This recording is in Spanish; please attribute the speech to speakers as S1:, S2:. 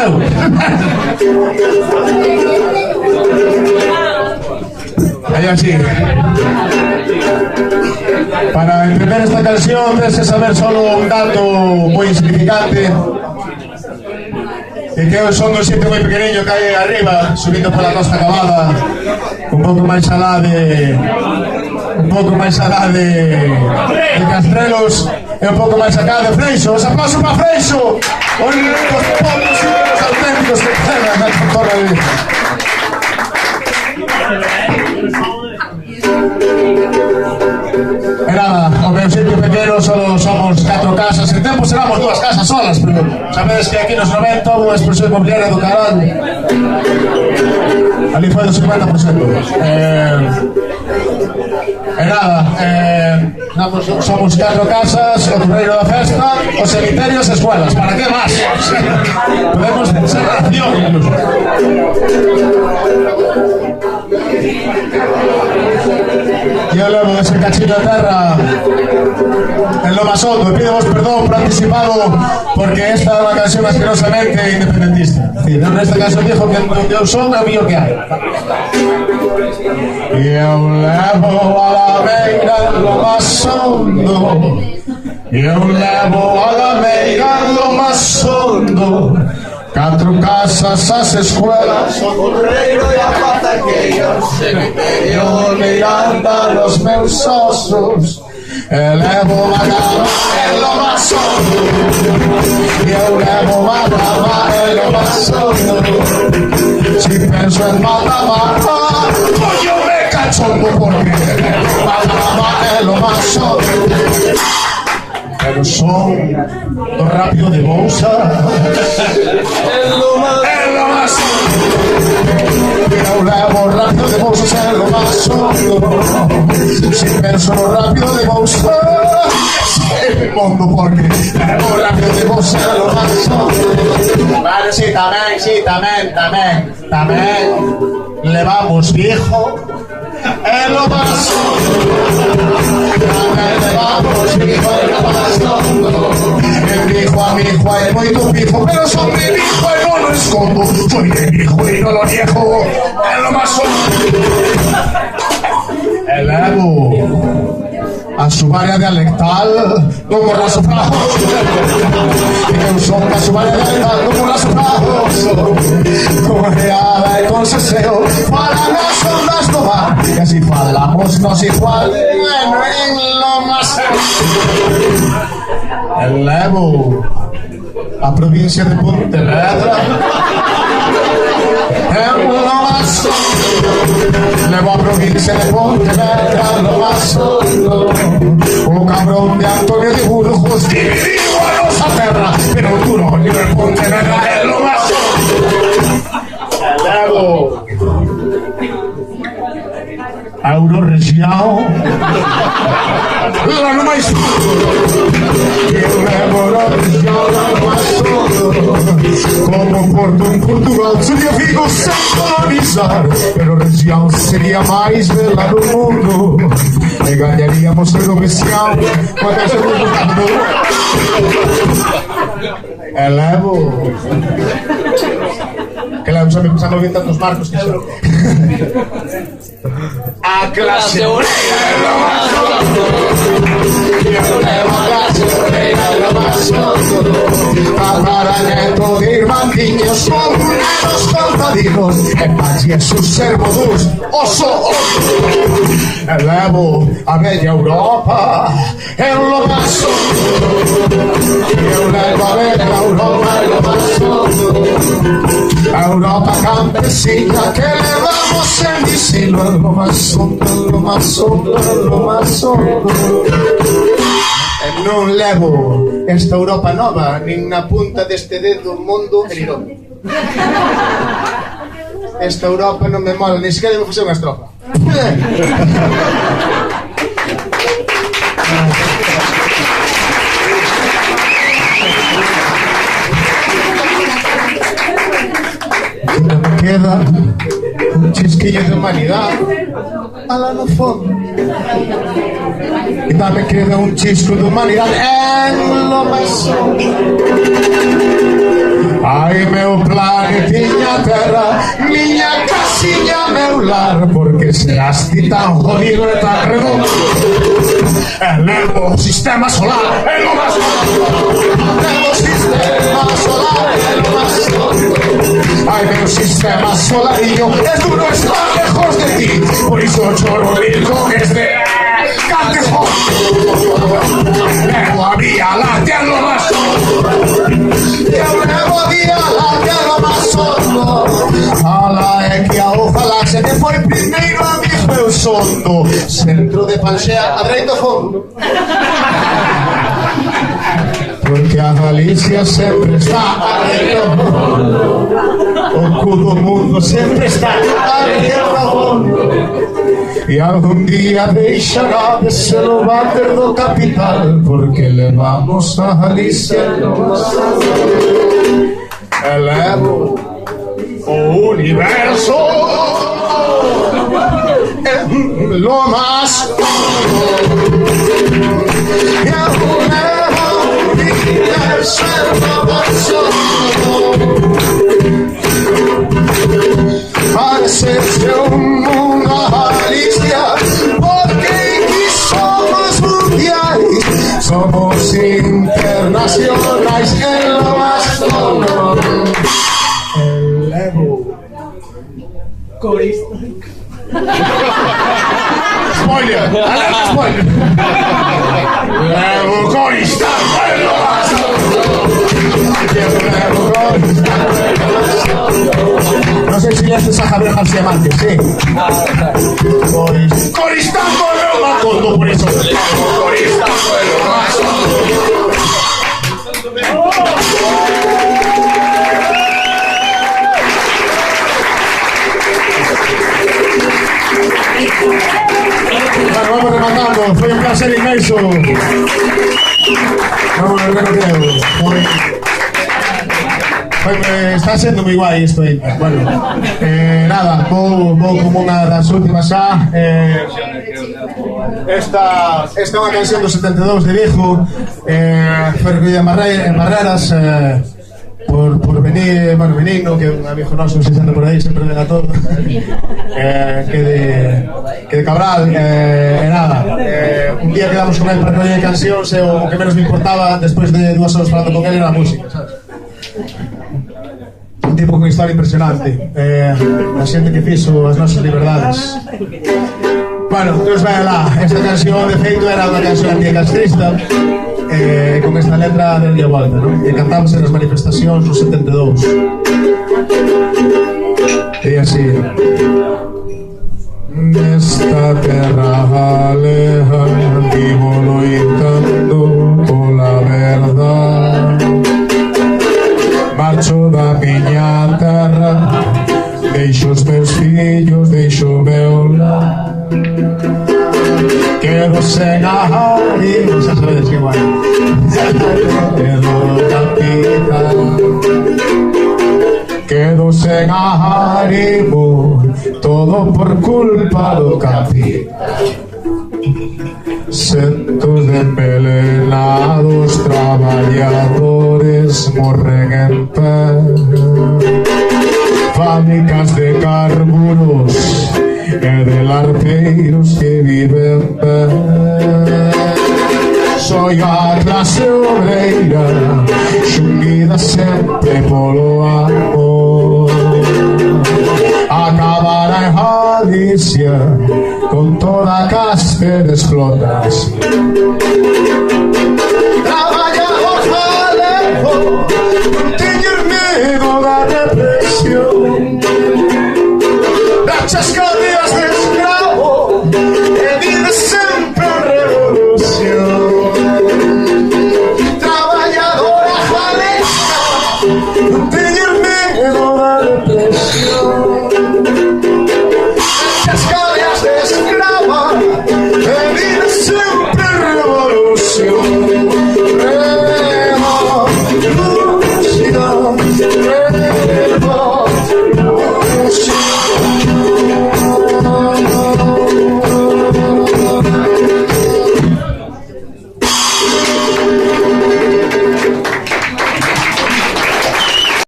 S1: eu. Aí así. Para entender esta canción debes saber solo un dato moi insignificante. E que son un sitio moi pequeniño que hai arriba, subindo pola Costa Cavada, un pouco máis alá de Castrelos e un pouco máis acá de Freixo. Os aplausos para Freixo, os únicos pobres e os auténticos que quedan na torre de... E nada, o meu sitio pequeno solo somos 4 casas. En tempo seramos 2 casas solas, pero sabedes que aquí nos 90 houve unha explosión inmobiliaria do caralho. Ali foi do 50%. E nada, somos 4 casas, o terreiro da festa, os cemiterios e escuelas. Para que máis? Podemos ser nación incluso. E eu levo ese cachillo de terra en lo más hondo. Pidemos perdón por anticipado porque esta é unha canción asquerosamente independentista. Nesta canción dijo que onde eu son é o mío que hai. E eu levo a la beira en lo más hondo. E eu levo a la beira en lo más hondo. 4 casas, as escuelas, o correiro e a pataqueira, o cemiterio, Miranda, los meus osos. Elevo a cama en lo más hondo, e eu levo a cama en lo más hondo. Si penso en matamar, yo me cachondo porque elevo a cama en lo más hondo. Pero son do rápido de bolsa. En lo más eu levo rápido de bolsas en lo más hondo. Si penso no rápido de bolsa, es mi mundo porque levo rápido de bolsa en lo más hondo. Vale, sí, tamén levamos viejo en lo más hondo. Tamén levamos viejo en lo más hondo. El viejo a mi hijo es muy tu viejo, pero son mi hijo y no lo escondo. Soy mi hijo y no lo niego en lo más hondo. Elevo a su área dialectal como rasofrajos. Eu son a su área dialectal como rasofrajos. Con reada y con seseo para las ondas no va. Y así falamos nos igual en lo más. Elevo a provincia de Pontevedra en lo más hondo. Levo a provincia de Pontevedra en lo más hondo. O cabrón de Antonio de Burgos dividido a nosa terra, pero duro libre Pontevedra en lo más hondo. Elevo a Euroregião lá no mais fundo. Eu levo a Euroregião lá no mais fundo. Como Porto em Portugal seria Vigo sem colonizar, pero região seria mais bela do mundo. E ganharíamos a Euroregião com a caixa do mundo. Elevo que levo xa me pensando bien tantos marcos que son. A clase oreira é lo más hondo. Eu levo a clase oreira é lo más hondo. Tataraneto de irmandiños con nenos contadinos e pallías sus servos oso hondo. Elevo a bella Europa en lo más hondo. Eu levo a bella Europa en lo más hondo. A Europa campesina que levamos en visilo en lo más hondo, en lo más hondo, en lo más hondo. Non levo esta Europa nova nin na punta deste dedo mundo herido. Esta Europa non me mola, ni siquiera me facer unha estrofa. Me queda un chisquillo de humanidade alá no fondo. E me queda un chisco de humanidade en lo más hondo. Ai, meu planetiña Terra, miña casiña meu lar, porque serás ti tan jodido e tan redondo. Elevo o sistema solar, é lo más elevo o sistema solar, é lo más ai, meu sistema solarillo es duro estar lejos de ti, por iso choro mil coques de cantejo. Levo a Vía Láctea lo más eu levo a Vía Láctea lo más hondo. Ala é que a galaxia que foi primeiro a mi meu sondo, centro de Panxea a dereito fondo. Porque a Galicia sempre está arreglado, o cu do mundo sempre está arreglado, e algún día deixará de ser o váter do capital, porque levamos a Galicia no más elevo o universo lo más y parecerse un mundo a Galicia, porque aquí somos mundiales, somos internacionales en lo más todo. Elevo corista. Spoiler, alerta spoiler. Elevo corista, en lo más no sé si le haces a Javier García Márquez, sí. Coristando el más corto, por eso. Coristando el más Bueno, vamos rematando. Fue un placer inmenso. No creo. Está sendo moi guai isto aí. Bueno, nada, vou como unha das últimas xa. Esta é unha canción do 72 de Vigo, foi recollida en Barreras por venir, bueno, Benigno, que é un amigo noso, se xente por aí, sempre ven a todo, que de Cabral, e nada, un día quedamos con él para recoller cancións e o que menos me importaba despois de 2 horas falando con él era a música, sabes? Un tipo con historia impresionante, a xente que fixo as nosas liberdades. Bueno, entón vai lá, esta canción de feito era unha canción anticastrista, con esta letra de a volta, non? Que cantamos en as manifestacións no 72. E así: nesta terra aleja vivo loitando pola verdade, marcho da miña terra, deixo os meus fillos, deixo o meu lar, quedo sen ánimo, xa sabedes que guai, quedo capital, quedo sen ánimo, todo por culpa do capital. Centos de envelenados traballadores morren en pé, fábricas de carburos e de larpeiros que viven ben. Soy a clase obreira xunguida sempre polo amor, acabará en Galicia con toda a caste de explotación. Traballador galego, non teñer medo da represión, das cadeas de escravo e vive sempre en revolución. Traballadora galega, non teñer